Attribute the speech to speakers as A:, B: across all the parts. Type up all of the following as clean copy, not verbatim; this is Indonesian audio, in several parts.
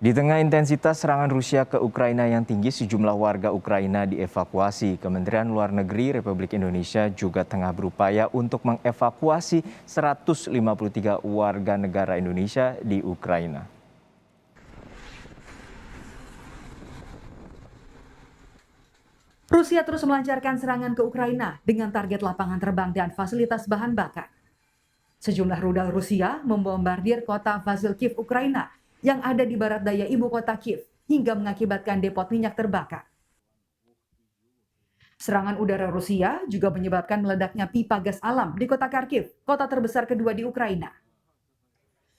A: Di tengah intensitas serangan Rusia ke Ukraina yang tinggi, sejumlah warga Ukraina dievakuasi. Kementerian Luar Negeri Republik Indonesia juga tengah berupaya untuk mengevakuasi 153 warga negara Indonesia di Ukraina.
B: Rusia terus melancarkan serangan ke Ukraina dengan target lapangan terbang dan fasilitas bahan bakar. Sejumlah rudal Rusia membombardir kota Vasilkiv, Ukraina, yang ada di barat daya ibu kota Kiev hingga mengakibatkan depot minyak terbakar. Serangan udara Rusia juga menyebabkan meledaknya pipa gas alam di kota Kharkiv, kota terbesar kedua di Ukraina.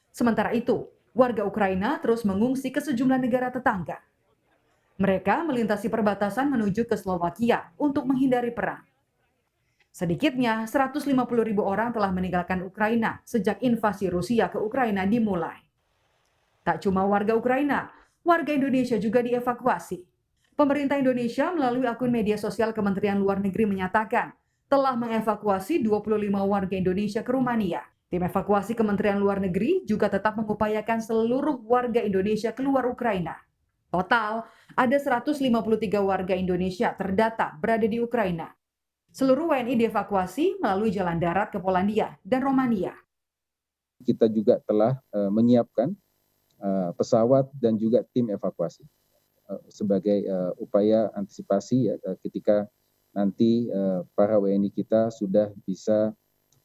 B: Sementara itu, warga Ukraina terus mengungsi ke sejumlah negara tetangga. Mereka melintasi perbatasan menuju ke Slovakia untuk menghindari perang. Sedikitnya 150.000 orang telah meninggalkan Ukraina sejak invasi Rusia ke Ukraina dimulai. Tak cuma warga Ukraina, warga Indonesia juga dievakuasi. Pemerintah Indonesia melalui akun media sosial Kementerian Luar Negeri menyatakan telah mengevakuasi 25 warga Indonesia ke Rumania. Tim evakuasi Kementerian Luar Negeri juga tetap mengupayakan seluruh warga Indonesia keluar Ukraina. Total, ada 153 warga Indonesia terdata berada di Ukraina. Seluruh WNI dievakuasi melalui jalan darat ke Polandia dan Romania.
C: Kita juga telah menyiapkan pesawat dan juga tim evakuasi sebagai upaya antisipasi ya, ketika nanti para WNI kita sudah bisa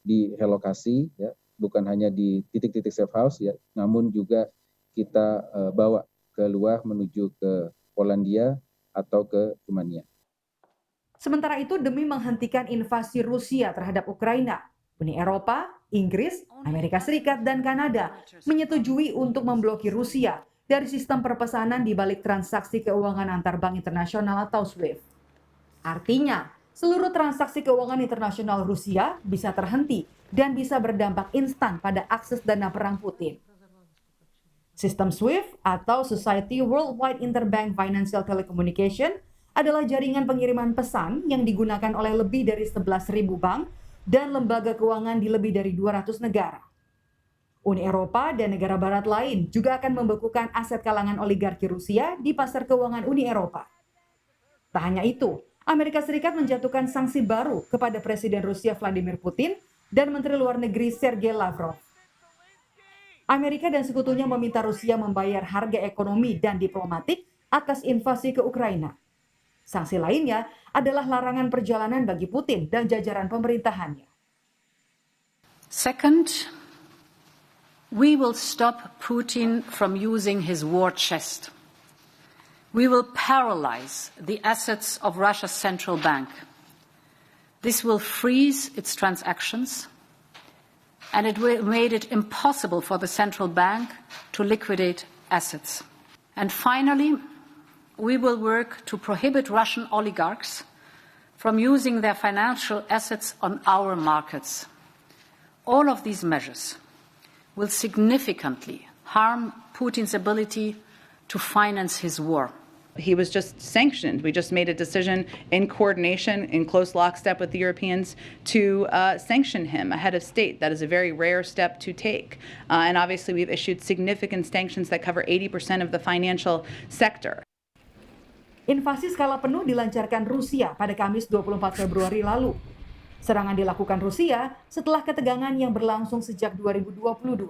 C: direlokasi ya, bukan hanya di titik-titik safe house ya, namun juga kita bawa keluar menuju ke Polandia atau ke Rumania.
B: Sementara itu, demi menghentikan invasi Rusia terhadap Ukraina, Uni Eropa, Inggris, Amerika Serikat, dan Kanada menyetujui untuk memblokir Rusia dari sistem perpesanan di balik transaksi keuangan antar bank internasional atau SWIFT. Artinya, seluruh transaksi keuangan internasional Rusia bisa terhenti dan bisa berdampak instan pada akses dana perang Putin. Sistem SWIFT atau Society Worldwide Interbank Financial Telecommunication adalah jaringan pengiriman pesan yang digunakan oleh lebih dari 11.000 bank dan lembaga keuangan di lebih dari 200 negara. Uni Eropa dan negara barat lain juga akan membekukan aset kalangan oligarki Rusia di pasar keuangan Uni Eropa. Tak hanya itu, Amerika Serikat menjatuhkan sanksi baru kepada Presiden Rusia Vladimir Putin dan Menteri Luar Negeri Sergei Lavrov. Amerika dan sekutunya meminta Rusia membayar harga ekonomi dan diplomatik atas invasi ke Ukraina. Sanksi lainnya adalah larangan perjalanan bagi Putin dan jajaran pemerintahannya.
D: Second, we will stop Putin from using his war chest. We will paralyze the assets of Russia's central bank. This will freeze its transactions, and it made it impossible for the central bank to liquidate assets. And finally, we will work to prohibit Russian oligarchs from using their financial assets on our markets. All of these measures will significantly harm Putin's ability to finance his war.
E: He was just sanctioned. We just made a decision in coordination, in close lockstep with the Europeans, to sanction him a head of state. That is a very rare step to take. And obviously we've issued significant sanctions that cover 80% of the financial sector.
B: Invasi skala penuh dilancarkan Rusia pada Kamis 24 Februari lalu. Serangan dilakukan Rusia setelah ketegangan yang berlangsung sejak 2022.